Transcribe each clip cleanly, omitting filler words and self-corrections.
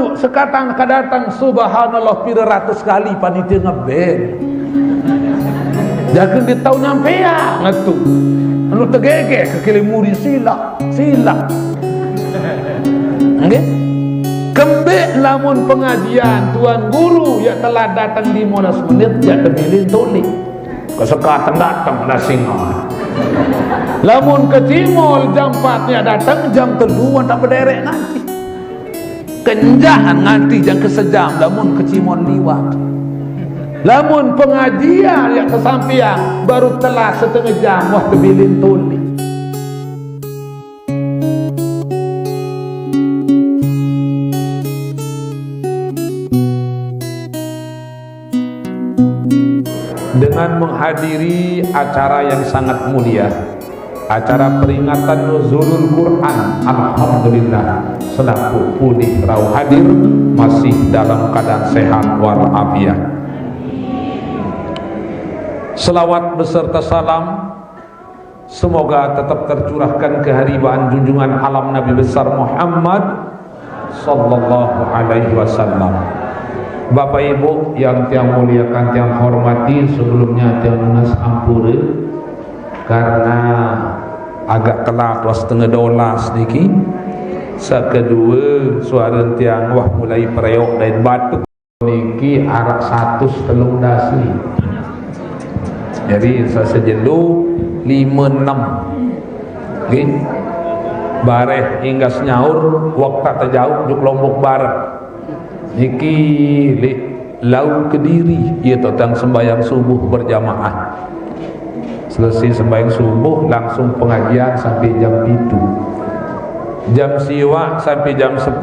malu sekatang kadatang subhanallah pira ratus kali panitia ngebel. Jangan dia tahu nyampe ya ngatu. Anu tegege ke kilimuri sila. Nggih. Kembek lamun pengajian tuan guru yang telah datang 15 menit ya kemilin tuli. Kesekatan datang dah singa. Lamun ke timur jam 4-nya datang jam 3 tak berderet nanti. Kenjahan nganti jam kesejam lamun ke timur liwat. Lamun pengajian yang kesampian baru telah setengah jam wah kebilin tuli. Dengan menghadiri acara yang sangat mulia, acara peringatan nuzulul Quran, alhamdulillah selaku pulih rau hadir masih dalam keadaan sehat walafiat. Selawat beserta salam semoga tetap tercurahkan keharibaan junjungan alam Nabi besar Muhammad sallallahu alaihi wasallam. Bapak Ibu yang tiang muliakan, tiang hormati, sebelumnya tiang lunas ampura karena agak telat setengah 12 sedikit. Sekedua suara tiang wah mulai periuk dan batuk niki arak 100 telung dasli. Jadi saya sejelu 56 okay. Bareh hingga senyaur waktu terjauh juk Lombok Barat niki lau Kediri ia tentang sembahyang subuh berjamaah. Selesai sembahyang subuh langsung pengajian sampai jam 7. Jam siwa sampai jam 10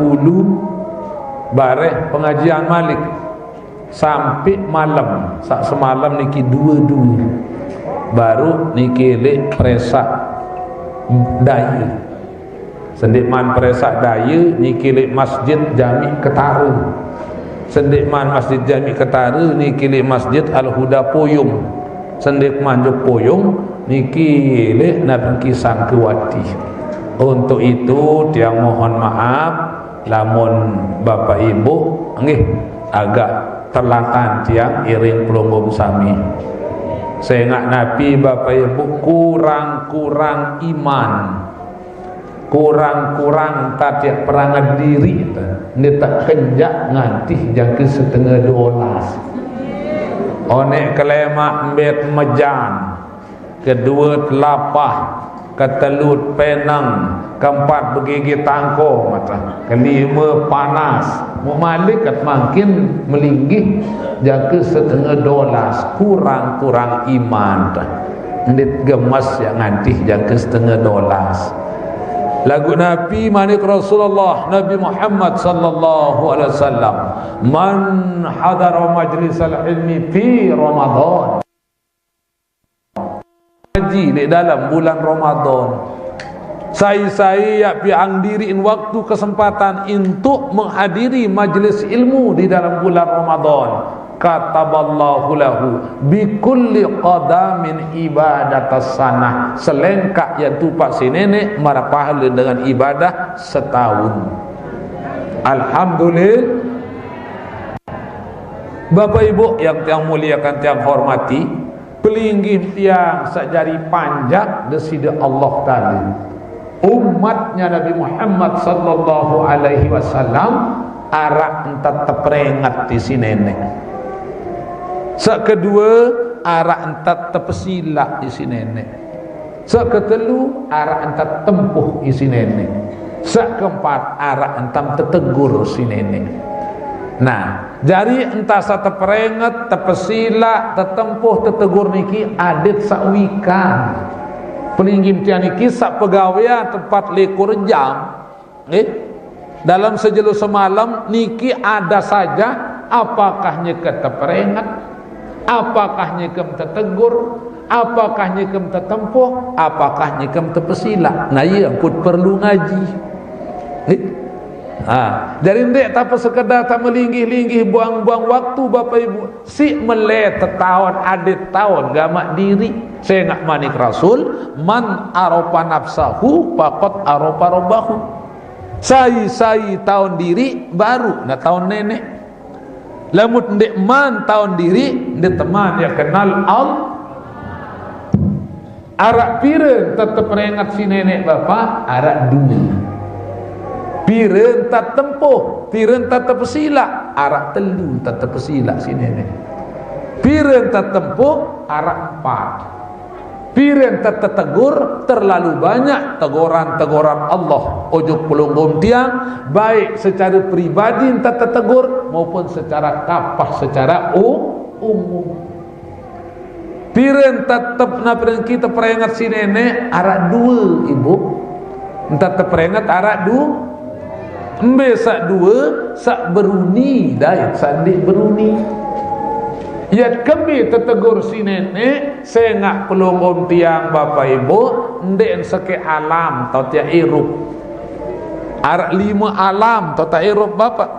bareh pengajian malik sampai malam. Sak semalam niki 2 baru niki presak daya. Sendikman presak daya niki masjid Jami Ketaru. Sendikman masjid Jami Ketaru niki masjid Al-Huda Poyong. Sendikman juk Poyong niki Nabi Kisan Kewati. Untuk itu tiang mohon maaf lamun Bapak Ibu nggih agak terlantan tiang iring pelunggung sami. Saya ingat Nabi Bapak Ibu kurang iman, kurang tadiak perangan diri ini tak kenjak nganti jangka setengah 12 onek kelemak mbet mejan, kedua telapah, ketelut penang, keempat bergigi tangko mata, kelima panas memalikat makin melinggih jangka setengah 12 kurang iman ini gemas yang nganti jangka setengah 12. Lagu Nabi manik Rasulullah Nabi Muhammad sallallahu alaihi wasallam, man hadara majlisal ilmi fi Ramadan, haji di dalam bulan Ramadan. Saya piang diriin waktu kesempatan untuk menghadiri majlis ilmu di dalam bulan Ramadan. Kataballahu lahu bi kulli qadamin ibadatas sanah, selengkap yang tupak si nenek mara pahala dengan ibadah setahun. Alhamdulillah. Bapak Ibu yang tiang muliakan, tiang hormati, pelinggih tiang sajari panjang desida Allah tadi umatnya Nabi Muhammad sallallahu alaihi wasallam arak entat teperingat di si nenek. Sekedua arak entat tepesila isi nenek. Seketelu arak entat tempuh isi nenek. Sekeempat arak entam tetegur si nenek. Nah, jari entah sateperingat, tepesila, tetempuh, tetegur niki adit sakwikan. Pelinggim tiang niki sak pegawaian tempat likur jam. Dalam sejelu semalam niki ada saja apakah nyeket teperingat, apakah nyekem tetegur, apakah nyekem tetempuh, apakah nyekem tepesila. Nah iya pun perlu ngaji. Jadi ndek tak sekedar tak melinggih-linggih buang-buang waktu Bapak Ibu. Si melet tahun adit tahun gamak diri. Saya nak manik Rasul, man aropa nafsahu faqad aropa rabbahu. Sai tahun diri baru na tahun nenek. Lamun ndek man tahun diri ndek teman ya kenal Allah. Arak pireun tetep peringat si nenek bapa arak dulu. Pireun tak tempuh, pireun tak terpesila, arak telu tak terpesila si nenek. Pireun tak tempuh arak 4. Pireun tak tertegur terlalu banyak teguran-teguran Allah ojo pelunggum tiang, baik secara pribadi tak tertegur maupun secara kapah secara umum. Pireun tetap na pireun kita peringat si nenek arak 2 ibu. Entah terperingat arak 2. Embe sak 2 sak beruni dai sak dik beruni. Ya kami tertegur si nenek sengak pelunggum tiang bapak ibu ndek seke alam tau tia irup. Arak 5 alam tau ta irup bapak.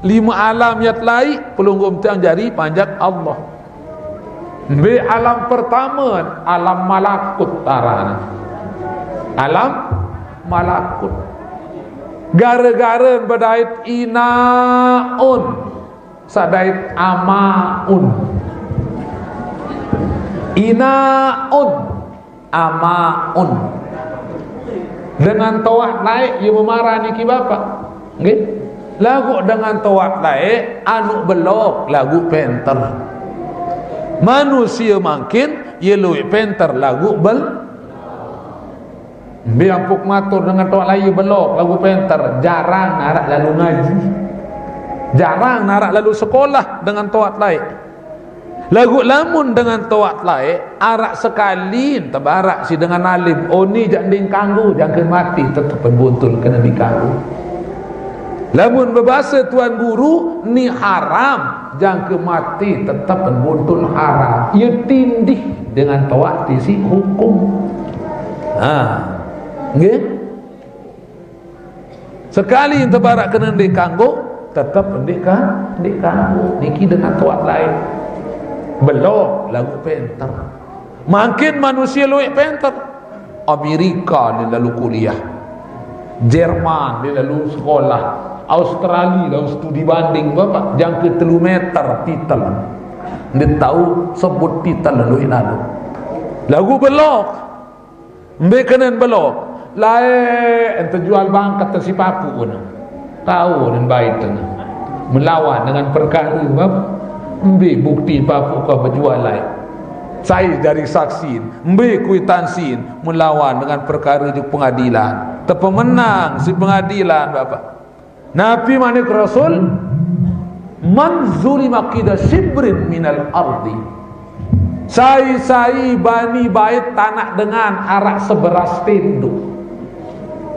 5 alam yat lai pelunggum tiang jari panjat Allah. Be alam pertama alam malakut tarana. Alam malakut. Gara-gara berdait inaun sadait amaun. Inaun amaun. Dengan tawak naik ia memarah niki bapak. Nggih. Lagu dengan tawak naik anu belok lagu penter. Manusia makin ia luwih penter lagu biampuk matur dengan tawak lain belok lagu penter. Jarang narak lalu ngaji. Jarang narak lalu sekolah dengan tawat lain. Lagu lamun dengan tawat lain arak sekali tabarak si dengan alim. Oh ni jangan kanggu, jangan mati tetap buntul kena dikanggu. Lamun berbahasa tuan guru ni haram, jangan mati tetap buntul haram. Ia tindih dengan tawat si hukum. Nggih. Sekali tabarak kena dikanggu tetap pendidikan niki dengan tuat lain belok lagu penter. Makin manusia luwih penter. Amerika dia lalu kuliah, Jerman dia lalu sekolah, Australia lalu studi banding bapak jangka 3 meter titel dia tahu sebut titel lalu lagu belok mbe kenen belok lae ente jual bangkat tersipapu pun tahu dan baik tengah melawan dengan perkara mbe bukti papu kau berjual lain saya dari saksi mbe kuitansin melawan dengan perkara di pengadilan terpemenang si pengadilan bapak Nabi manik Rasul man zulima qida shibrin minal ardi saya bani bait tanah dengan arak seberas tinduk.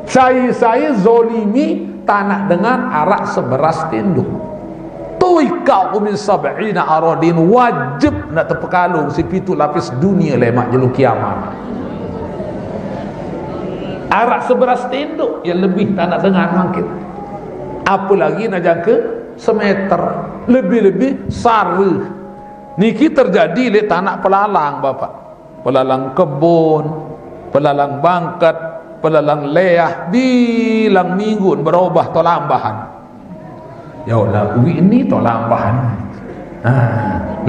Saya zolimi tanah dengan arak seberas tinduk. Tuikau min sab'ina aradin wajib nak terpekalung si pitu lapis dunia lemak jeluk kiamat. Arak seberas tinduk yang lebih tanah dengan mungkin. Apalagi nak jangka semeter lebih-lebih sari. Niki terjadi di tanah pelalang bapak. Pelalang kebun, pelalang bangkat, pelalang leah bilang minggu berubah tolambahan. Ya Allah, ini tolambahan.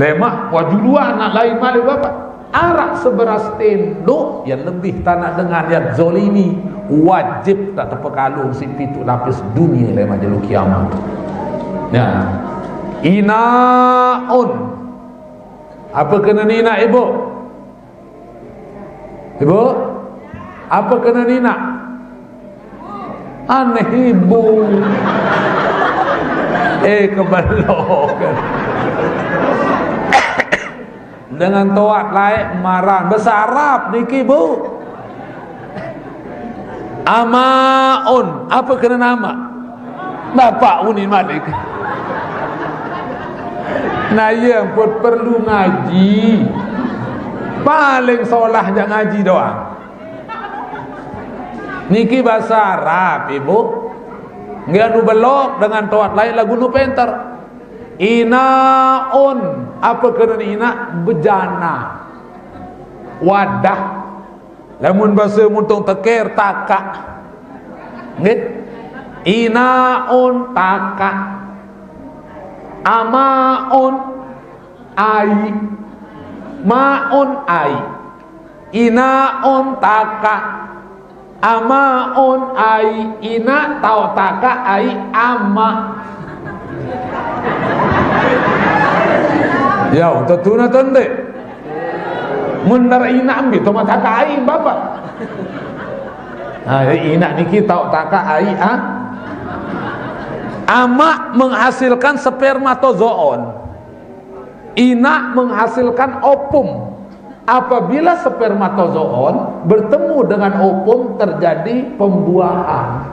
Lemak wajudua anak lain malik bapak. Arak seberas tinduk yang lebih tanah dengan yang zolimi wajib tak terpekalung si pitu lapis dunia lemak jeluk kiamat. Ya, inaun. Apa kena nina ibu? Ibu? Apa kena nina? Aneh ibu. Kebelok. Dengan toat laik marah besarap niki bu. Amaun. Apa kena nama? Bapak uni malik. Nah yang pun perlu ngaji. Paling solah jangan ngaji doang. Niki bahasa Arab ibu. Nggak nu belok dengan toat lain lagu nu penter. Inaun. Apa kena ina? Bejana. Wadah. Lamun bahasa muntong teker takak. Nggih. Inaun taka, amaun ai, maun ai. Inaun taka, amaun ai. Ina tau taka ai ama. Ya, tentu tende. Mendar ina ambil toma taka ai bapak. Ina niki tau taka ai Ama menghasilkan spermatozoon, ina menghasilkan ovum. Apabila spermatozoon bertemu dengan ovum terjadi pembuahan.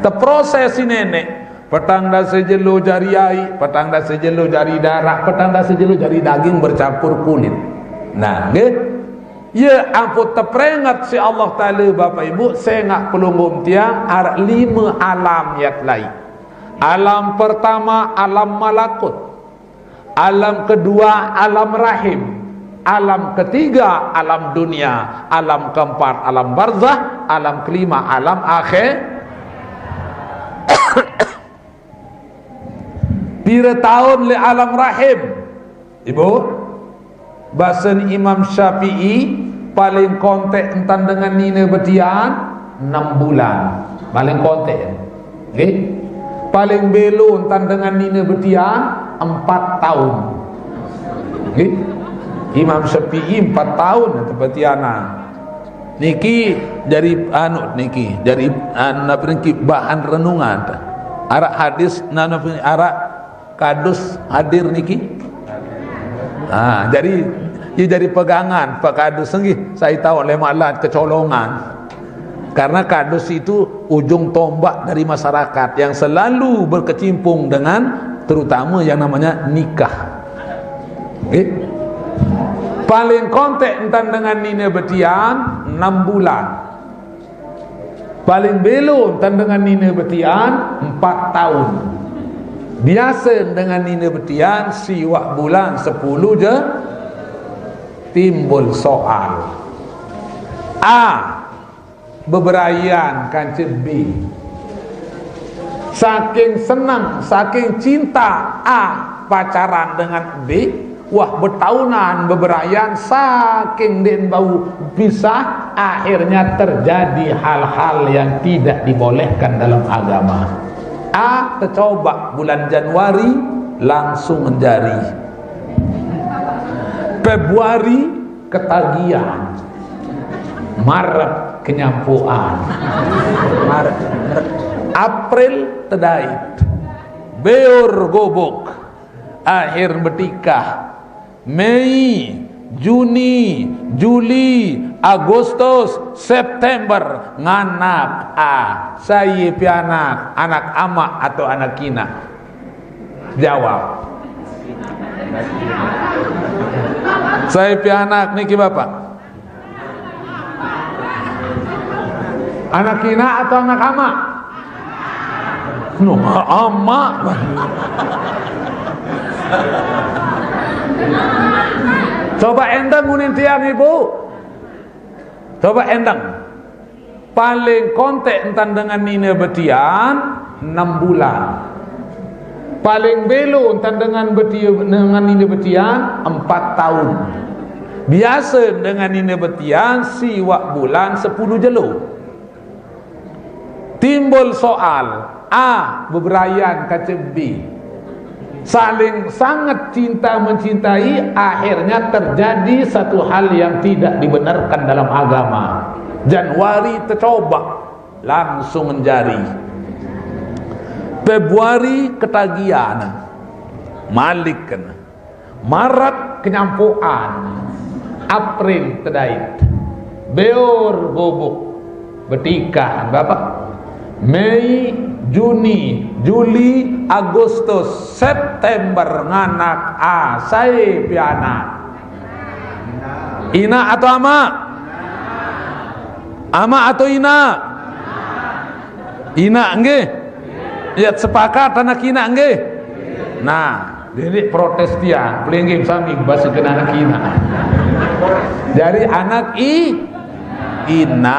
Terproses si nenek. Petang dah sejelo jari ai, petang dah sejelo jari darah, petang dah sejelo jari daging bercampur kulit. Nah, ya ampun terperingat si Allah Ta'ala Bapak Ibu, saya nak pelunggum tiang ada 5 alam yang lain. Alam pertama alam malakut, alam kedua alam rahim, alam ketiga alam dunia, alam keempat alam barzah, alam kelima alam akhir. Pira tahun le alam rahim ibu bahasa Imam Syafi'i paling kontek entan dengan nina betian 6 bulan paling kontek, okay? Paling belo entan dengan nina betian 4 tahun, okay? Imam Syafi'i 4 tahun atau betiana niki dari niki dari bahan renungan arak hadis arak kadus hadir niki. Jadi pegangan Pak Kadus senggih saya tahu lemalat kecolongan. Karena kadus itu ujung tombak dari masyarakat yang selalu berkecimpung dengan terutama yang namanya nikah. Paling kontek entan dengan nina betian 6 bulan. Paling belo entan dengan nina betian 4 tahun. Biasa dengan nina betian siwak bulan 10 je. Timbul soal beberayan kancet B. Saking senang, saking cinta pacaran dengan B, wah bertahunan beberayan, saking den bau pisah, akhirnya terjadi hal-hal yang tidak dibolehkan dalam agama. Tercoba bulan Januari langsung menjadi, Februari ketagihan, Maret kenyampuan, April tedait, Beor gobok, akhir bertikah, Mei, Juni, Juli, Agustus, September nganak saya pianak, anak ama atau anak kina. Jawab. Saya pianak niki bapak. Anak kina atau anak ama? No, ama. Coba endang ngunin tiang ibu. Coba endang. Paling kontek entan dengan nina betian 6 bulan. Paling belo entan dengan nina betian 4 tahun. Biasa dengan nina betian siwak bulan 10 jelo. Timbul soal beberayan kaca B. Saling sangat cinta mencintai, akhirnya terjadi satu hal yang tidak dibenarkan dalam agama. Januari tercoba langsung menjadi, Februari ketagihan, Malik kena, Maret kenyampuan, April tedait, Beor bobok bertikah bapak, Mei, Juni, Juli, Agustus, September nganak saya pianak. Ina atau ama? Ama atau ina? Ina nggih? Lihat sepakat anak ina nggih? Nah, jadi protes dia, pelinggih sami bahasa kena anak ina. Dari anak ina.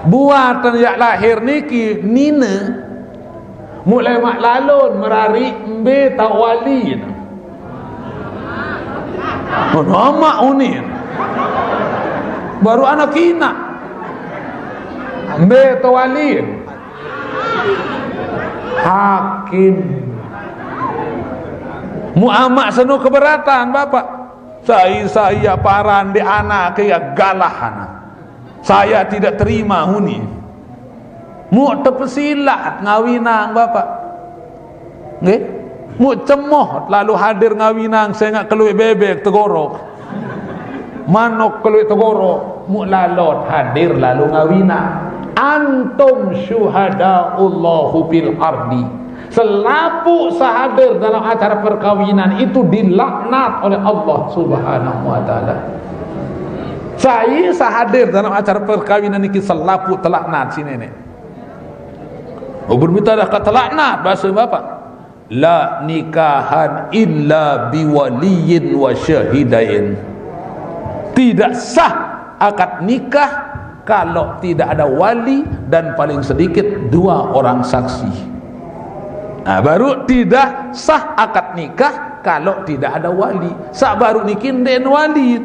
buatan yak lahir niki nina mulai mak lalun merari embe tak wali mak uni baru anak kina embe tak wali hakim muamak senu keberatan bapak saya paran di anak kaya galah saya tidak terima huni mu tepesilat ngawinang bapak nggih mu cemoh lalu hadir ngawinang saya ngak keluih bebek tegorok manok keluih tegorok mu lalot hadir lalu ngawinang antum syuhadaullahu fil ardi selapu sahadir dalam acara perkawinan itu dilaknat oleh Allah Subhanahu wa taala. Saya sahadir dalam acara perkawinan ini selapu telaknat si nenek. Berminta dah kata laknat bahasa bapak. La nikahan illa biwaliyin wa syahidain. Tidak sah akad nikah kalau tidak ada wali dan paling sedikit 2 orang saksi. Nah, baru tidak sah akad nikah kalau tidak ada wali. Sak baru nikin den wali.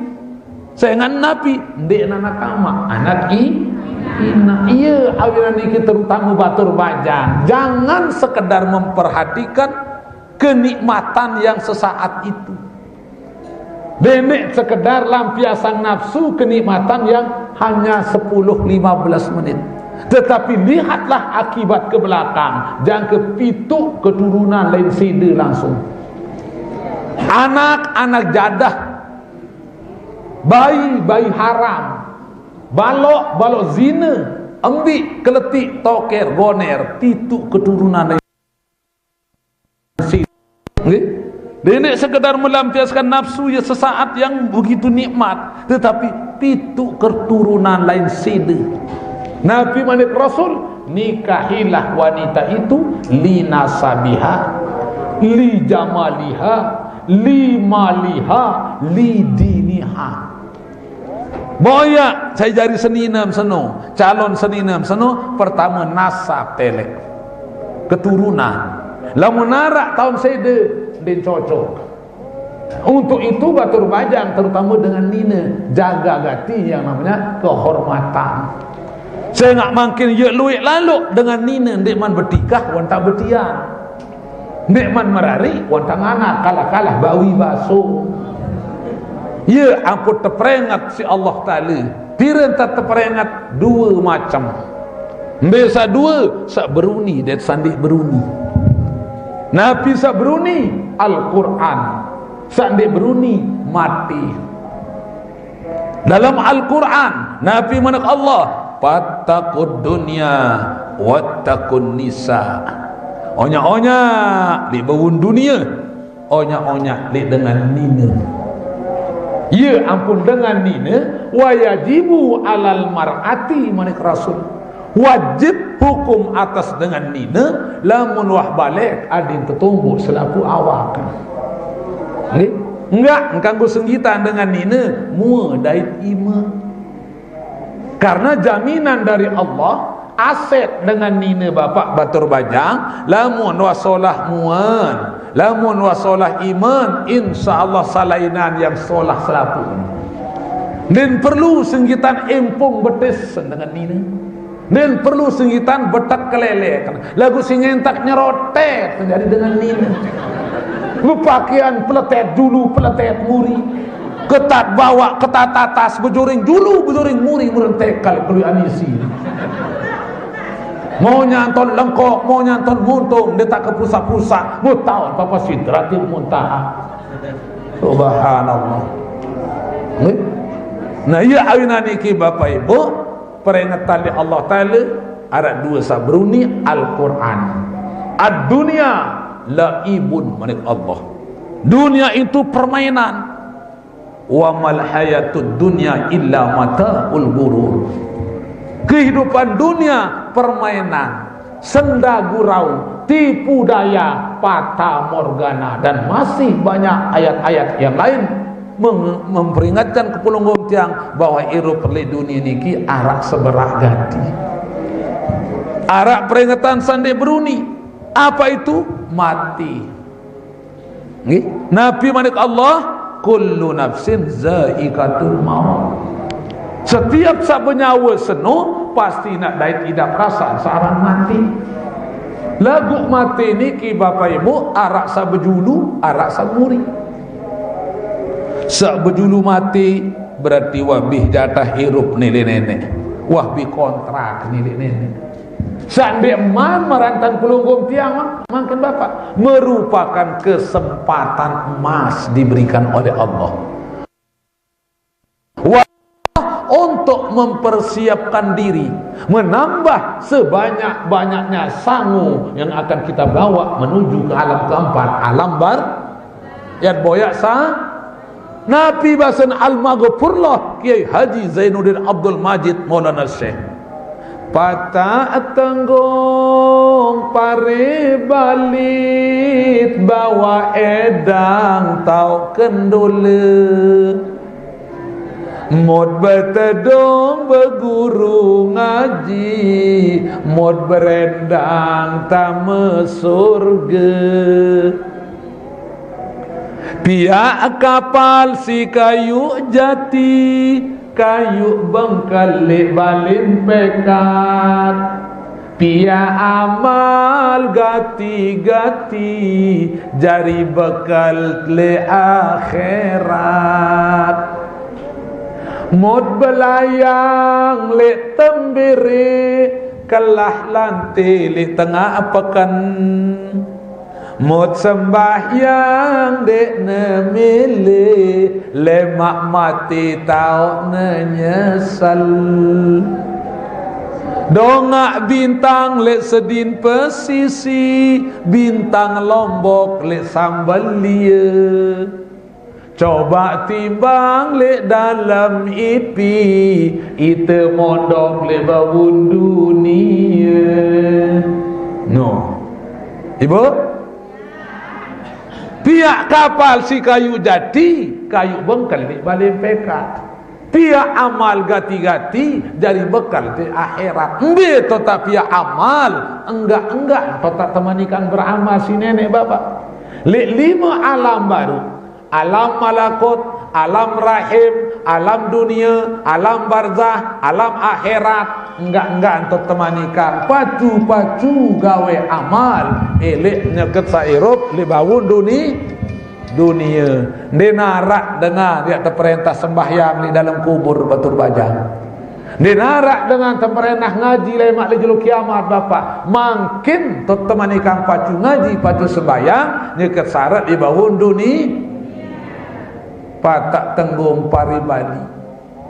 Saya ngan napi den anak ama, anak ina. Iya, awiran niki terutama batur bajang. Jangan sekedar memperhatikan kenikmatan yang sesaat itu. Denek sekedar lampiasan nafsu kenikmatan yang hanya 10-15 menit. Tetapi lihatlah akibat ke belakang, jangka pitu keturunan lain sida langsung. Anak-anak jadah, bayi haram, balok zina, embik keletik toker goner, pitu keturunan lain sida. Nenek sekedar melampiaskan nafsu ya sesaat yang begitu nikmat, tetapi pitu keturunan lain sida. Nabi Manik Rasul, nikahilah wanita itu li nasabiha, li jamaliha, li maliha, li diniha. Boya saya jari seninam seno, calon seninam seno, pertama nasab telek, keturunan. Lamun narak tahun sede den cocok. Untuk itu batur bajang terutama dengan nina jaga gati yang namanya kehormatan. Saya nak makin ye luik lalu dengan nina ndek man bertikah wan tak betian. Ndek man merari wan tak anak kalah-kalah bawi baso. Ye ampun terperingat si Allah Taala. Pirenta terperingat 2 macam. Biasa 2 sak beruni dan sandik beruni. Nabi sak beruni Al-Quran, sandik beruni mati. Dalam Al-Quran Nabi menak Allah fattaqud dunya wattaqun nisa. Onya-onya li bawun dunia, onya-onya li dengan nina. Ya ampun dengan nina wayajibu alal mar'ati manik Rasul. Wajib hukum atas dengan nina lamun wah balik adin tertumbuk selaku awak. Enggak engkang senggitan dengan nina mua dait ima. Karena jaminan dari Allah aset dengan nina bapak batur bajang lamun wasolah muan lamun wasolah iman insyaallah salainan yang solah selaku. Dan perlu senggitan empung betis dengan nina. Dan perlu senggitan betak kelele. Lagu singentak nyerotet menjadi dengan nina. Pakaian peletet dulu peletet muri. Ketat bawa ketat atas bejuring dulu bejuring muri merentekal keluar anisi. Mau nyanton lengkok mau nyanton muntung dia tak ke pusat-pusat mau tahu apa sidratil muntaha. Subhanallah. Nah iya awina niki bapak ibu peringatan di Allah Ta'ala ada 2 sabruni Al-Quran. Ad-dunya laibun manik Allah. Dunia itu permainan. Wa mal hayatud dunya illa mata'ul ghurur. Kehidupan dunia permainan, senda gurau, tipu daya, fata morgana, dan masih banyak ayat-ayat yang lain memperingatkan kepulunggung tiang bahwa irup perli dunia niki arak seberah gati. Arak peringatan sandi beruni. Apa itu? Mati. Nabi manik Allah, kullu nafsin za'iqatul maut. Setiap sabenyawa seno pasti nak dait tidak perasaan searang mati. Lagu mati ni ki bapa ibu arak sabejulu, arak saburi. Sabejulu mati berarti wabih jatah hirup nilai nenek. Wahbi kontrak nilai nenek. Sandi eman marantang pelunggum tiang makan bapak merupakan kesempatan emas diberikan oleh Allah untuk mempersiapkan diri, menambah sebanyak-banyaknya sangu yang akan kita bawa menuju ke alam keempat, alam bar yang boyak Nabi Basan Al-Maghfurlah Kiai Haji Zainuddin Abdul Majid Maulana Syekh Patah tenggung pare balit bawa edang tau kendule mod bertedung berguru ngaji mod berendang tame surga pihak kapal si kayu jati kayu bengkal balin pekat pia amal gati-gati jari bekal le akhirat mod belayang le tembere kelah lanti le tengah pekan mod sembahyang dek nemile lemak mati tau menyesal dongak bintang lek sedin pesisi bintang lombok lek sambal lia coba timbang lek dalam ipi ite mondok lek babun dunia no ibu pihak kapal si kayu jati kayu bengkel di balik pekat pihak amal gati-gati dari bekal di akhirat embe tota pihak amal enggak tota temanikan beramal si nenek bapak lima alam baru alam malakut alam rahim alam dunia alam barzah alam akhirat enggak untuk temanikan pacu gawe amal elek nyeket sairup li bawun dunia dinarak dengan dia terperintah sembahyang di dalam kubur batur bajang dinarak dengan terperintah ngaji lemak li julu kiamat bapak makin tot temanikan pacu ngaji pacu sembahyang nyeket sarat li bawun dunia patak tenggung paribadi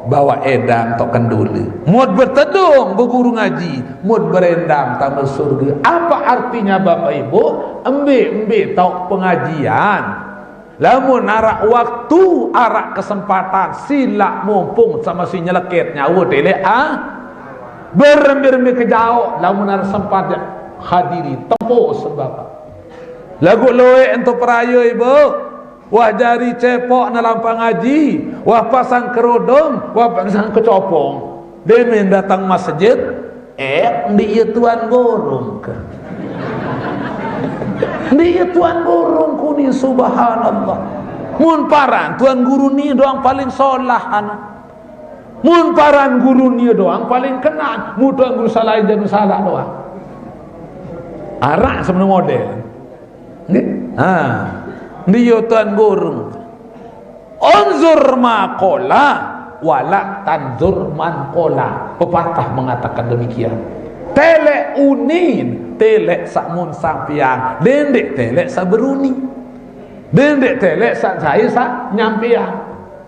bawa edang tok kendule mod bertedung berguru ngaji mod berendang tamu surga apa artinya bapak ibu embe tok pengajian lamun arak waktu arak kesempatan sila mumpung sama si nyeleket nyawa dele berembi ke jauh lamun arak sempat hadiri tempo sebab lagu loe untuk peraya ibu wah jari cepok dalam pengaji, wah pasang kerudung, wah pasang kecopong. Demen datang masjid, dia tuan gorong ke. Dia tuan gorong kuni subhanallah. Mun paran tuan guru ni doang paling solah anak. Mun paran guru ni doang paling kena. Mun tuan guru salah jangan salah doang. Arak sebenarnya model. Dia tuan guru unzur maqala wala tanzur man qala pepatah mengatakan demikian telek unin telek sakmun sampiang dendek telek saberuni dendek telek sak saya sak nyampiang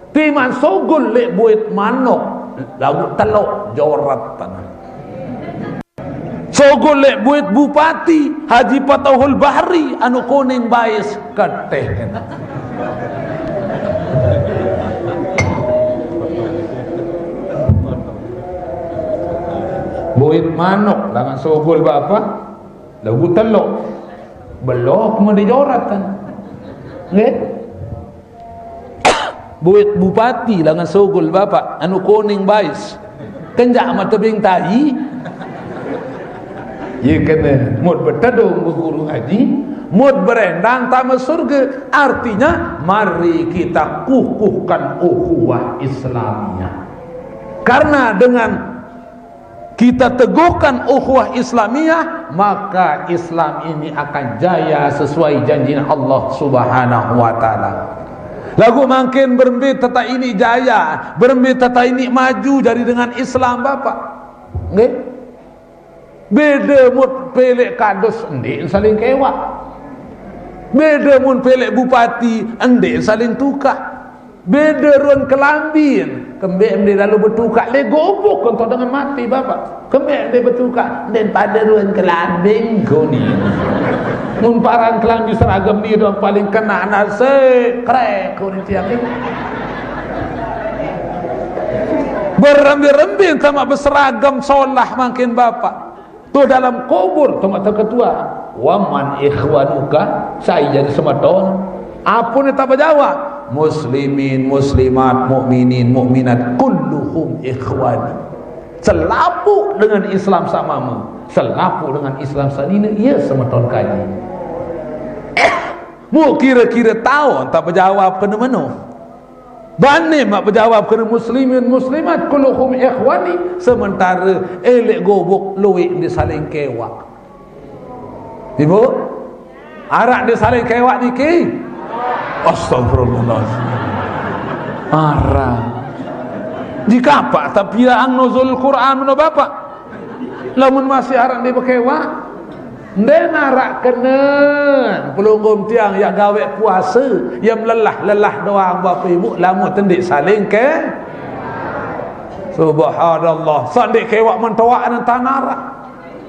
timan sogol lek buit manok lagu telok jorat tanah sogol lek buit bupati Haji Patahul Bahri anu kuning bais keteh buit manok langan sogol bapak lagu telok belok mau dijoratan nggih buit bupati langan sogol bapak anu kuning bais kenjak mah tebing tahi Ya kena mud bertedung berguru haji, mud berendang tamu surga. Artinya mari kita kukuhkan ukhuwah Islamiyah. Karena dengan kita teguhkan ukhuwah Islamiyah, maka Islam ini akan jaya sesuai janji Allah Subhanahu wa taala. Lagu makin berembit tata ini jaya, berembit tata ini maju jadi dengan Islam Bapak. Nggih? Beda mut pelek kados endek saling kewak. Beda mun pelek bupati endek saling tukar. Beda ruan kelambin kembek endek lalu bertukar le gobok kontor dengan mati Bapak. Kembek endek bertukar dan pada ruan kelambing goni. Mun paran kelambi seragam ni doang paling kena nase krek kun tiap ni. Berembi-rembi sama berseragam solah makin Bapak. Tu dalam kubur tu mata ketua. Waman ikhwanuka, saya jadi semeton. Apa ni tak berjawab? Muslimin, muslimat, mukminin, mukminat, kulluhum ikhwani. Selapu dengan Islam samamu, selapu dengan Islam sanina, ia semeton kali. Mu kira-kira tahu tak berjawab kena mana? Bani mak berjawab kena muslimin muslimat kulluhum ikhwani, sementara elek gobok luik di saling kewak. Ibu arak di saling kewak niki. Astagfirullahaladzim. Arak jika apa tapi ang nuzul Quran mana Bapak? Lamun masih arak di bekewak den arak kena pelunggum tiang yang gawe puasa yang lelah doang bapa ibu lamun tendik saling ke subhanallah sandik kewak mentawaan dan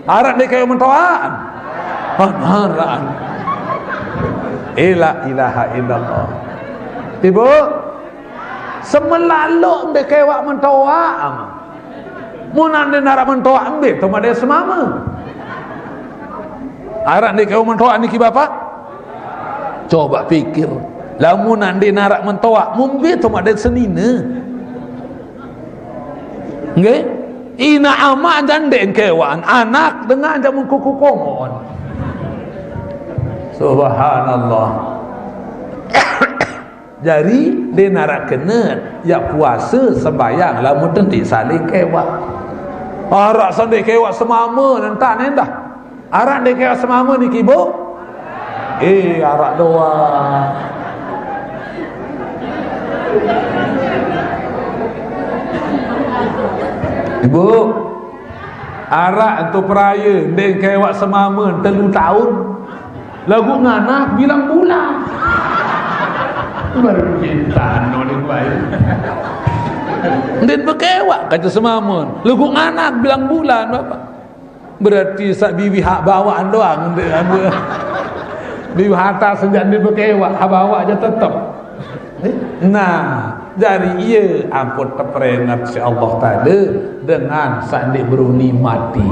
arak di kewak mentawaan arak ila ilaha illallah. Ibu semelaluk di kewak mentawaan mun ande narak mentawaan ambil tu ada semama. Arak ni kau mentoak niki Bapak? Coba fikir. Lamun ande narak mentoak, mumbi tu mak ada senina. Nggih? Ina amak janden kewan, anak dengan jamu kuku komon. Subhanallah. Jadi dia narak kena ya puasa sembahyang lamun tentik saling kewak. Arak sandik kewak semama nentak nendah. Arak dia kira semama ni kibo. Arak doang. Ibu, arak untuk peraya dia kira semama 3 tahun. Lagu nganak bilang bulan. Baru cinta ni baik. Dia berkewak kata semama. Lagu nganak bilang bulan Bapak. Berarti sak bibi hak bawaan doang bibi harta sejak dia berkewak hak bawa aja tetap. Nah jadi ia ampun terperingat si Allah Ta'ala dengan sandik beruni mati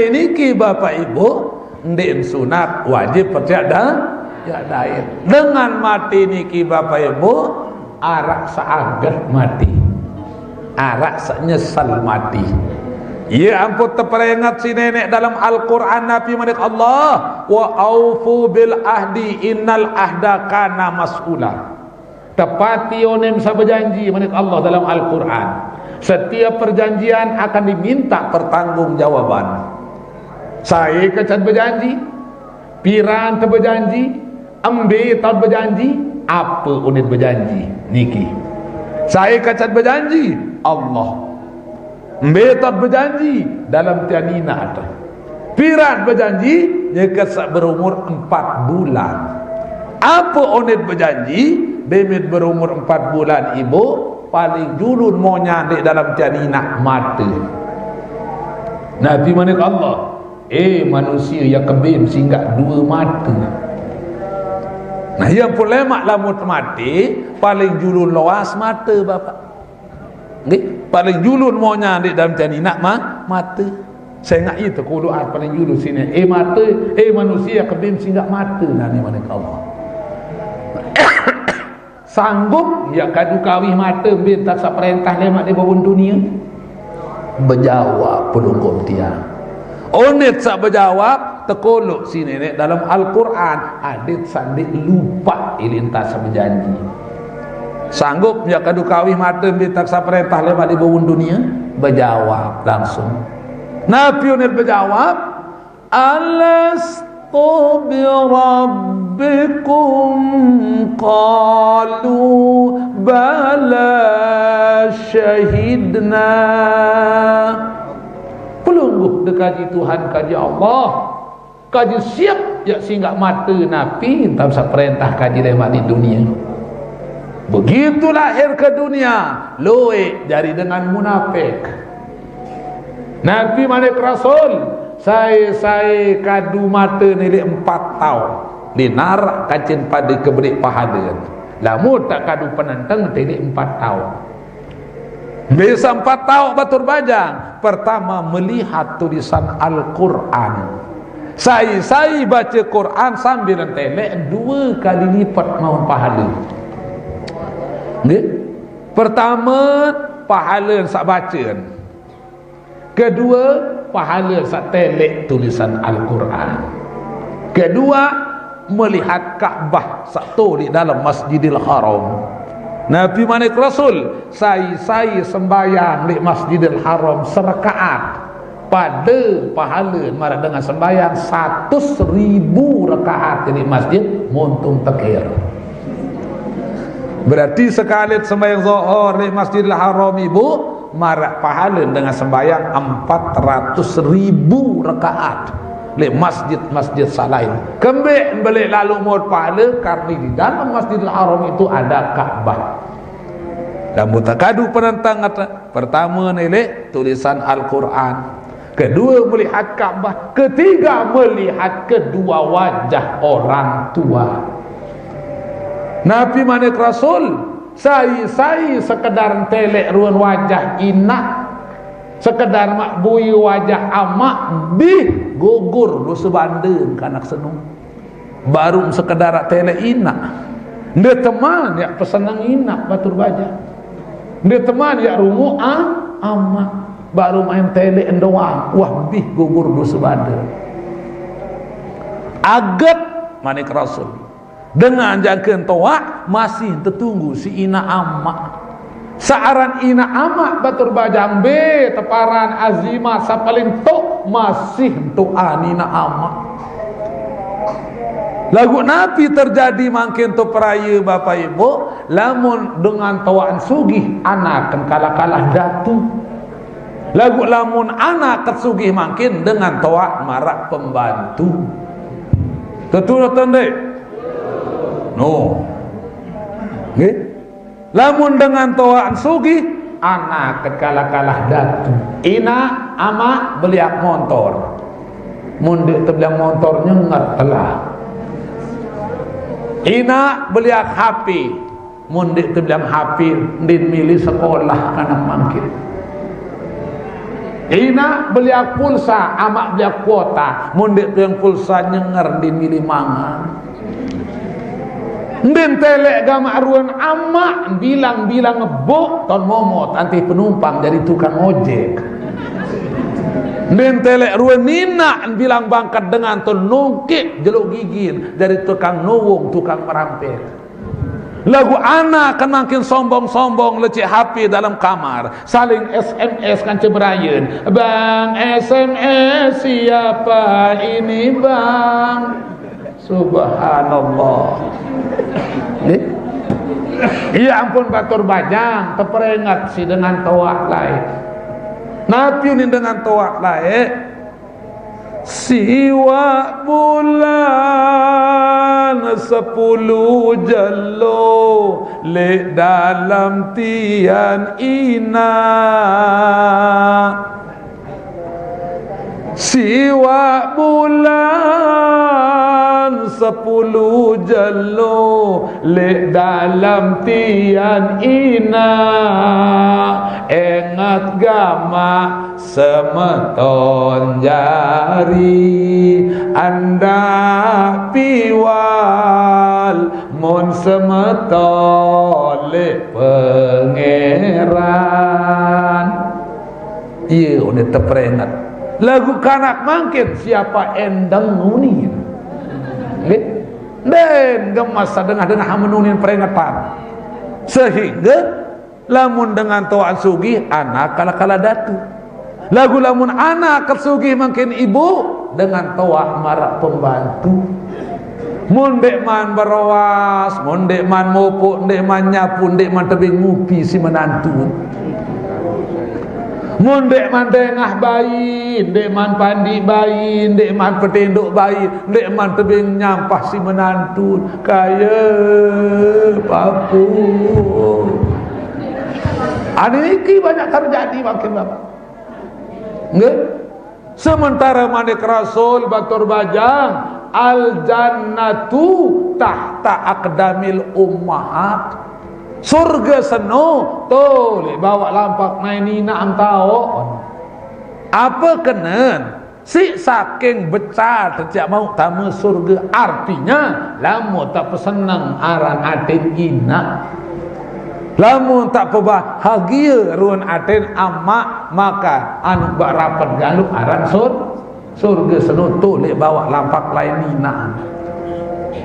niki Bapak Ibu ndik sunat wajib percaya dan ya dair. Dengan mati niki Bapak Ibu arak seagat mati, arak senyesal mati. Ya ampun terperingat si nenek dalam Al-Quran Nabi Manik Allah wa aufu bil ahdi innal ahda kana mas'ula. Tepati onem sa berjanji Manik Allah dalam Al-Quran. Setiap perjanjian akan diminta pertanggungjawaban. Saya kecat berjanji, piran ter berjanji, ambil tak berjanji, apa unit berjanji niki. Saya kecat berjanji Allah Betot berjanji dalam tianina ada. Pirat berjanji jika berumur 4 bulan. Apa onit berjanji? Bemit berumur 4 bulan ibu paling julun mau nyandik dalam tianina mati. Nabi manik Allah. Manusia yang kebim sehingga 2 mata. Nah yang polemak lamut mati paling julun luas mata Bapak. Nggih, paling julun mau nyandik dalam tianina mata. Saya ingat itu kuduan paling julun sini. Mata, manusia kebim sehingga mata. Nah ni manik Allah. Sanggup ya kadu kawih mata minta sa perintah lemak di bawah dunia. Berjawab pelungkum tiang. Onit sak berjawab tekolok si nenek dalam Al-Quran. Adit sandik lupa ilintas berjanji. Sanggup ya kadu kawih mata bitak sa perintah lewat di bawah dunia? Berjawab langsung. Nabi Onit berjawab, alastu bi rabbikum, qalu bala syahidna. Pelungguh dekaji Tuhan, kaji Allah, kaji siap ya singgah mata Nabi entah sa perintah kaji lewat di dunia. Begitu lahir ke dunia, loe jari dengan munafik. Nabi manik Rasul, saya kadu mata nilai 4 tahun dinarak kacin pada keberik pahala. Lamu tak kadu penentang nilai 4 tahun. Bisa 4 tahun batur bajang. Pertama melihat tulisan Al-Quran. Saya baca Quran sambil telek 2 kali lipat mau pahala. Pertama pahala sak baca, kedua pahala sak telek tulisan Al-Quran, kedua melihat Kaabah sak tu di dalam Masjidil Haram. Nabi manik Rasul, saya sembayang di Masjidil Haram serakaat, pada pahala marah dengan sembayang 100.000 rakaat di masjid muntung tekir. Berarti sekali sembahyang zuhur di Masjidil Haram ibu marak pahala dengan sembahyang 400.000 rakaat di masjid-masjid salain. Kembali balik lalu mau pahala karena di dalam Masjidil Haram itu ada Kaabah. Dan mutakadu penentang kata, pertama nilai tulisan Al-Quran, kedua melihat Kaabah, ketiga melihat kedua wajah orang tua. Nabi manik Rasul, saya sekedar telek ruan wajah inak, sekedar makbui wajah amak bih gugur dosa bandeng kanak senung. Baru sekedar telek inak. Dia teman ya pesenang inak batur baja. Dia teman ya rungu amak. Baru main telek doang, wah bih gugur dosa bandeng. Agat manik Rasul. Dengan jangkeun toa masih tertunggu si ina amak. Saaran ina amak batur bajang be teparan azimah sapaling tok masih doa ina amak. Lagu Nabi terjadi makin tu peraya bapak ibu, lamun dengan tawaan sugih anak kan kalah datu. Lagu lamun anak kesugih makin dengan tawa marak pembantu. Betul tandai? No. Nggih. Lamun dengan tawaan sugih anak kalah datu. Ina ama beliak motor. Mundik tebelang motor nyengat telah. Ina beliak HP. Mundik tebelang HP din milih sekolah kanak mangkit. Ina beliak pulsa, ama beliak kuota. Mundik tebelang pulsa nyenger din milih mangan. Ndin telek gama aruan ama bilang ngebok ton momot anti penumpang dari tukang ojek. Ndin telek ruan nina bilang bangkat dengan ton nungkit jeluk gigin dari tukang nuwung tukang merampek. Lagu anak kan makin sombong-sombong lecek HP dalam kamar, saling SMS kan ceberayan. Bang SMS siapa ini bang? Subhanallah. Iya ampun batur bajang terperingat si dengan tawak lain. Nabi ini dengan tawak lain. Siwa bulan 10 jalo le dalam tian ina. Siwa bulan 10 jalo le dalam tian ina. Ingat gama semeton jari anda piwal mun semeton le pangeran. Iya udah terperingat. lagu kanak mangkin siapa endang nunin dan gemas dengar menunin peringatan sehingga lamun dengan toan sugih anak kala datu lagu lamun anak kesugih makin ibu dengan toa marak pembantu mundek man berawas mundek man mopok ndek man nyapu ndek man tebing ngupi si menantu mundek man dengah bayi ndek man pandi bayi ndek man petenduk bayi ndek man tebing nyampah si menantu kaya papu. Ini banyak terjadi makin bapak. Nggak? Sementara manik Rasul batur bajang al jannatu tahta aqdamil ummahat. Surga seno tole bawa lampak nainina am tao. Apa kenen? Si saking becar sejak mau tamu surga artinya lamu tak pesenang aran atin ina. Lamun tak bahagia ruan aten amak maka anu bak rapat galuk aran surga senutu lek bawa lampak lain nina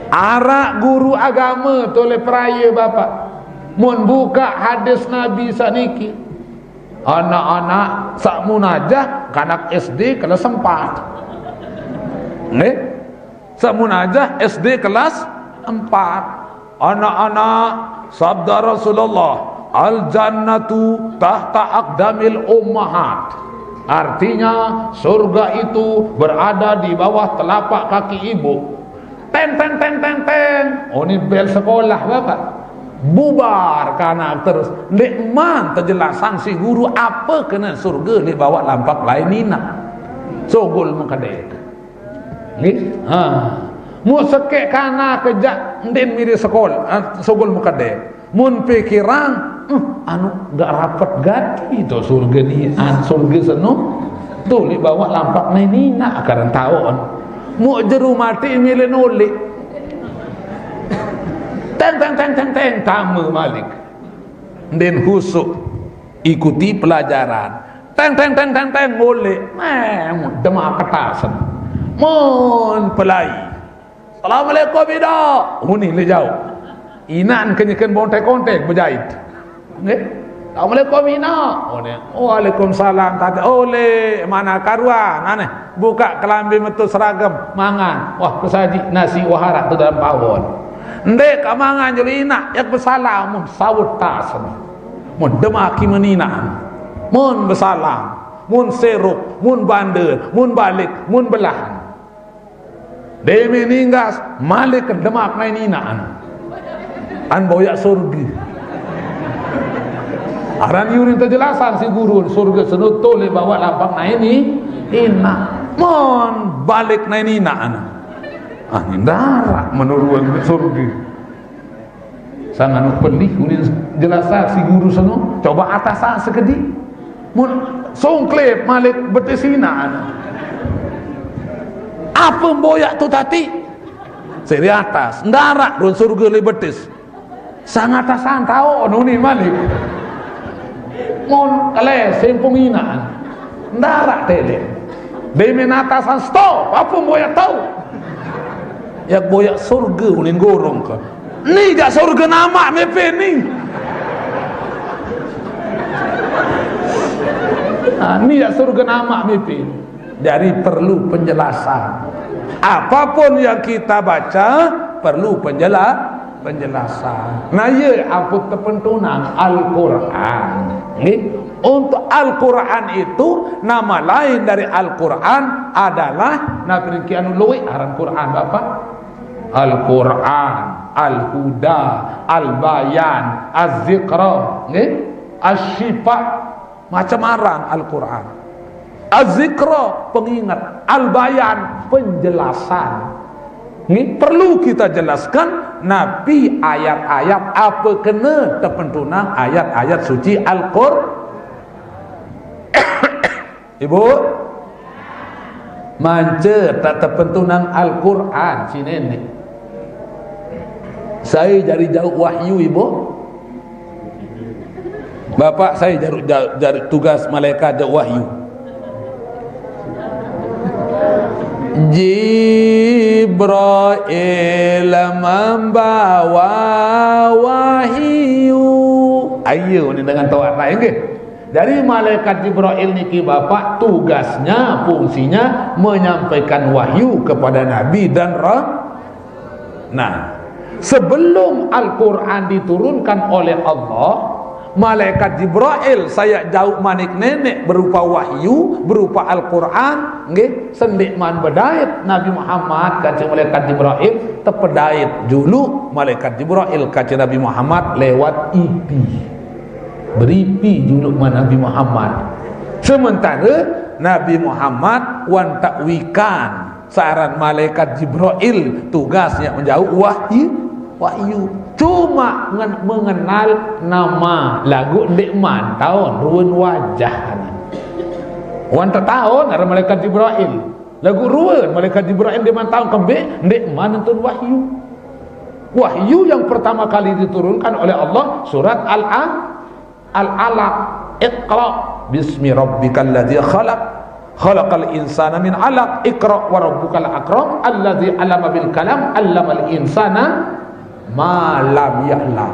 arak guru agama tole peraya bapak mun buka hadis Nabi saniki anak-anak sak munajah kanak SD kelas 4 sak munajah SD kelas 4 anak-anak sabda Rasulullah al jannatu tahta aqdamil ummahat artinya surga itu berada di bawah telapak kaki ibu. Teng oh ini bel sekolah bapak bubar karena terus lekman terjelasan si guru apa kena surga di bawah lampak lain nina sogol mengkadek mu sekek kana kejak ndin miri sekolah sogol mukadek mun pikiran anu gak rapat gati itu surga ni surga seno tu li bawa lampak ni nak akaran taon mu jeru mati milih nolik teng tamu malik ndin husuk ikuti pelajaran teng ngolik demak ketasan mun pelai Assalamualaikum bida. Uni le jauh. Inan kenyekan bontek-kontek berjahit. Nggih. Assalamualaikum ina. Waalaikumsalam tadi. Ole mana karuan aneh. Buka kelambi metu seragam mangan. Wah kesaji nasi wahara tu dalam pawon. Ndek kamangan jeli ina yak bersalam mun sawut tasen. Mun demaki menina. Mun bersalam, mun seruk, mun bandel, mun balik, mun belahan. Demi ninggas malik ke demak main inaan an boyak surga aran yurin terjelasan si guru surga senut tole bawa lapang nain ni ina mon balik nain inaan indara menurun surga sangat pelih unin jelasan si guru senut coba atasan sekedi mon songklep malik betesinaan apa boyak tu tadi seri atas ndarak don surga libetis sang atasan tahu nuni malik mon kale sempung inaan ndarak tele demen atasan stop apa boyak tahu yak boyak surga unin gorong ka ni jak surga nama mepe ni ni jak surga nama mepe. Dari perlu penjelasan. Apapun yang kita baca perlu penjelasan. Nah ya apa terpentunan Al-Quran. Untuk Al-Quran itu nama lain dari Al-Quran adalah Nabi Kianu Lui aran Quran Bapak. Al-Quran, Al-Huda, Al-Bayan, Az-Zikra, As-Syifa, macam aran Al-Quran. Az-Zikra pengingat, Al-Bayan penjelasan. Ini perlu kita jelaskan Nabi ayat-ayat apa kena terpentunang ayat-ayat suci Al-Quran. Ibu manca tak terpentunang Al-Quran si nenek. Saya dari jauh wahyu ibu. Bapak saya jari tugas malaikat jauh wahyu. Jibril membawa wahyu. Ayo ni dengan tawak lain ke? Jadi malaikat Jibril niki bapak tugasnya, fungsinya menyampaikan wahyu kepada Nabi dan Roh. Nah, sebelum Al-Quran diturunkan oleh Allah, malaikat Jibril saya jauh manik nenek berupa wahyu, berupa Al-Quran, nggih, sendik man bedait Nabi Muhammad kaca malaikat Jibril tepedait dulu malaikat Jibril kaca Nabi Muhammad lewat ipi. Beripi juluk Nabi Muhammad. Sementara Nabi Muhammad wan takwikan saran malaikat Jibril tugasnya menjauh wahyu. Cuma mengenal nama lagu ndekman tahun ruwen wajah. Wan tahun ada malaikat Jibril. Lagu ruwen malaikat Jibril di man tahun kembek ndekman entun wahyu. Wahyu yang pertama kali diturunkan oleh Allah surat Al-Alaq, Iqra bismi rabbikal ladzi khalaq khalaqal insana min 'alaq Iqra wa rabbukal akram alladzi 'allama bil kalam 'allamal insana ma lam ya'lam.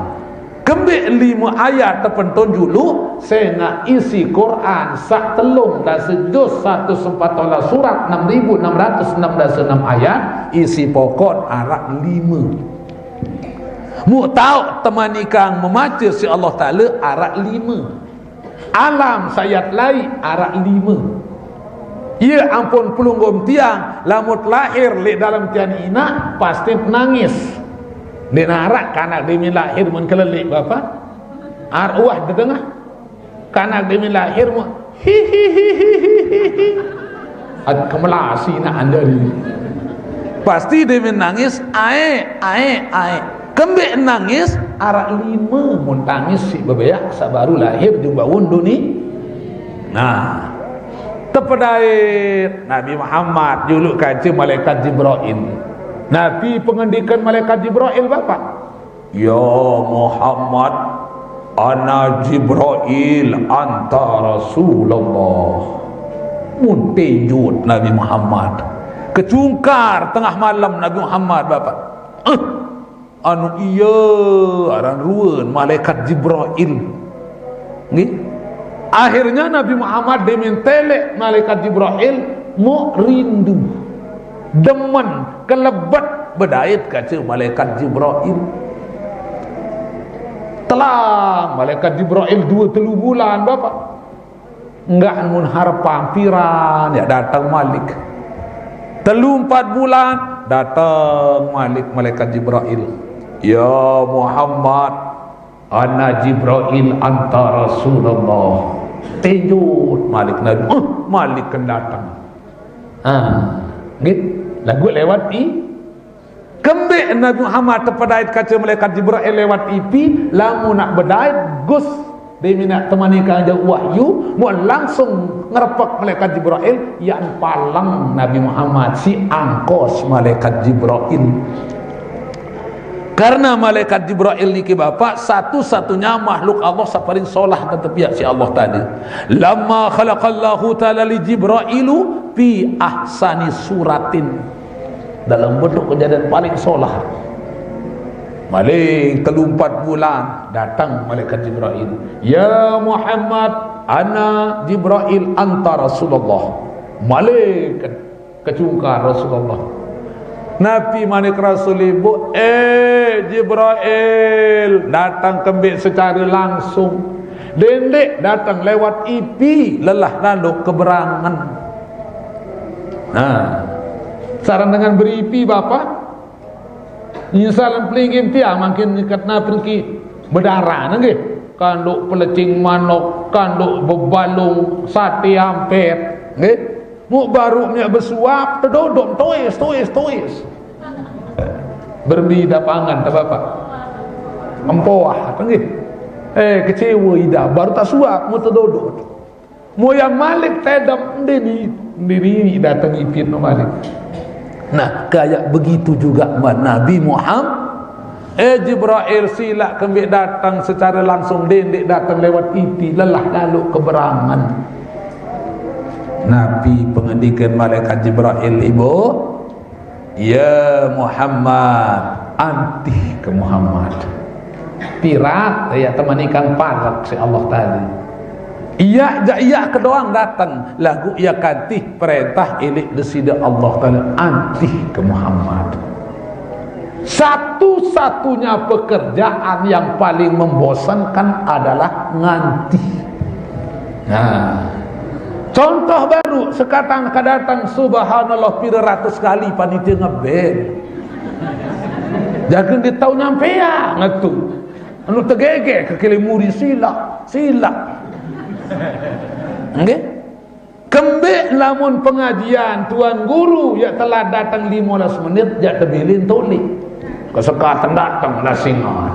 Kembik 5 ayat terpentun dulu sehingga isi Quran sak telung dan sejus 114 surat 6666 ayat isi pokok arak 5. Mu tahu teman ikang membaca si Allah Ta'ala arak 5 alam sayat lai arak 5. Ya ampun pelunggum tiang lamut lahir li dalam tiang ina pasti nangis dia narak kanak demi lahir menkelelik bapa arwah di tengah kanak demi lahir hihihihihihi ad kemelasi nak anda ini pasti demi nangis ae kembek nangis arak 5 mun tangis si bebeyak sabaru lahir di bangun dunia. Nah, tepedait Nabi Muhammad juluk kaca malaikat Jibril. Nabi pengendikan malaikat Jibril bapak. Ya Muhammad, ana Jibril anta Rasulullah. Mun tejut Nabi Muhammad. Kecungkar tengah malam Nabi Muhammad bapak. Anu iya aran ruwen malaikat Jibril nggih. Akhirnya Nabi Muhammad dimintelek malaikat Jibril mau rindu demen kelebet bedait kaca malaikat Jibril. Telah malaikat Jibril 2-3 bulan bapak enggak mun harap pampiran ya datang malik 3-4 bulan datang malik malaikat Jibril. Ya Muhammad, ana Jibril anta Rasulullah. Tejut malik Nabi. Malik kan datang. Gitu. Lagu lewat kembek Nabi Muhammad terpedait kaca malaikat Jibril lewat ipi. Lamu nak bedait gus dia minat temani kajak wahyu mau langsung ngerpak malaikat Jibril yang palang Nabi Muhammad si angkos malaikat Jibril. Karena malaikat Jibril niki bapak satu-satunya makhluk Allah saparing solah dan tepiak si Allah tadi. Lamma khalaqallahu ta'ala li Jibrilu fi ahsani suratin, dalam bentuk kejadian paling solah. Malik 3-4 bulan datang malaikat Jibril. Ya Muhammad, ana Jibril anta Rasulullah. Malik kecungkar Rasulullah. Nabi manik Rasul ibu Jibril datang kembali secara langsung. Dendek datang lewat ipi lelah lalu keberangan. Nah, saran dengan beripi bapak insalan pelingin tiang makin ikat na pergi berdarah nggih kanduk pelecing manok kanduk bebalung sate ampet nggih mu baru nya bersuap terdodom tois berbeda pangan tak bapak empoah nggih kecewa ida baru tak suap mu terdodot mu yang malik tedam ndiri datang ipin no malik. Nah kayak begitu juga Nabi Muhammad Jibril silak kembali datang secara langsung dendek datang lewat ipi lelah lalu keberangan. Nabi pengendikan malaikat Jibril, ibu, ya Muhammad, antih ke Muhammad. Pirat ya teman ikan parak si Allah tadi. Iya kedoang datang lagu ia kantih perintah ilik desida Allah taala antih ke Muhammad. Satu-satunya pekerjaan yang paling membosankan adalah nganti. Nah, contoh baru sekarang kadang subhanallah pira ratus kali panitia ngebel. Jangan dia tahu nyampe ya ngatu. Anu tegege ke kelimuri sila. Nggih? Kembek lamun pengajian tuan guru ya telah datang 15 menit ya tebilin tuli. Kesekatan datang lah singa.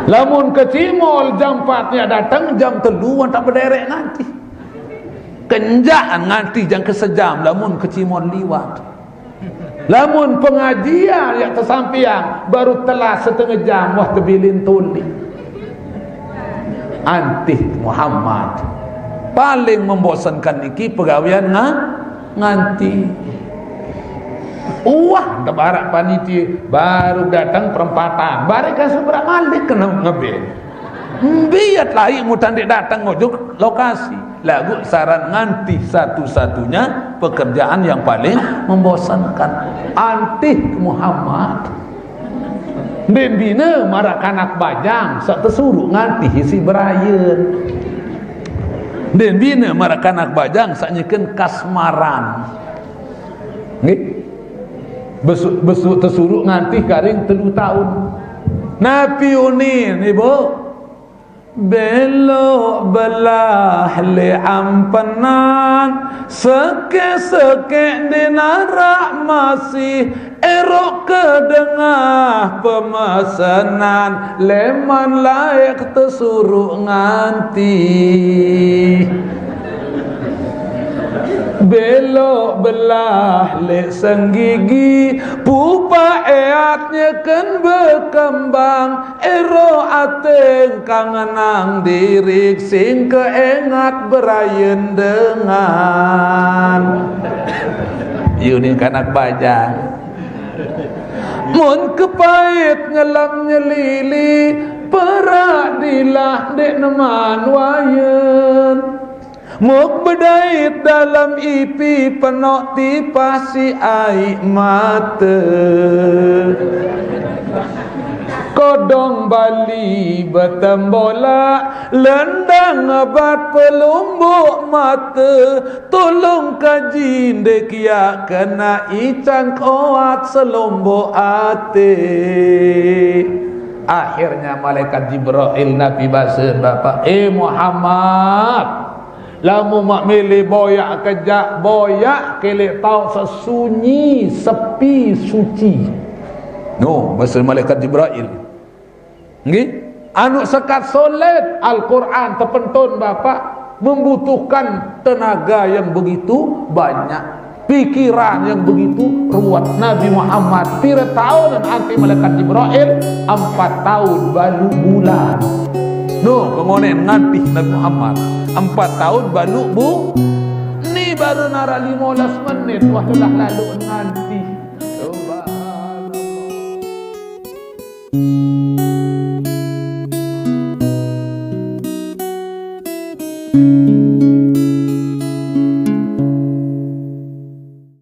Lamun ke Cimol jam 4 nya datang jam 3 tak berderek nanti. Kenjaan nanti jang ke sejam lamun ke Cimol liwat. Lamun pengajian yang tersampiang baru telah setengah jam wah tebilin tuli. Antih Muhammad paling membosankan iki pegawaian nganti. Wah tebarak panitia baru datang perempatan barikan seberang malik kena ngebel. Biat lain mutan dia datang ngojok lokasi. Lagu saran nganti satu-satunya pekerjaan yang paling membosankan. Antih Muhammad. Bembina marak anak bajang sak tersuruh nganti isi berayeun. Bembina marak anak bajang sak nyekeun kasmaran. Nggih. Besuk tersuruh nganti karing 3 tahun. Nabi unin ibu belok belah li ampenan seke-seke dinarak masih erok kedengah pemesanan leman layak tersuruh nganti. Belok belah lek senggigi pupa eatnya kan berkembang ero ateng kangenang dirik sing keengat berayen dengan yuni kanak bajang mun kepait ngelam nyelili perak dilah dek neman wayen. Muk bedait dalam ipi penok tipasi air mata. Kodong Bali betembola lendang abat pelumbuk mata. Tolong kaji dek ya kena ican koat selombok ate. Akhirnya malaikat Jibril Nabi basir bapak Muhammad lamu mak milih boyak kejak boyak kelek tau sesunyi sepi suci. No, bahasa malaikat Jibril. Nggih? Anu sekat solat Al-Quran terpentun bapak membutuhkan tenaga yang begitu banyak, pikiran yang begitu ruwet. Nabi Muhammad pira tahun anti malaikat Jibril 4 tahun baru bulan. No, kemonen nganti Nabi Muhammad 4 tahun baru bu. Ni baru nara 15 menit wah sudah lalu nganti. Subhanallah.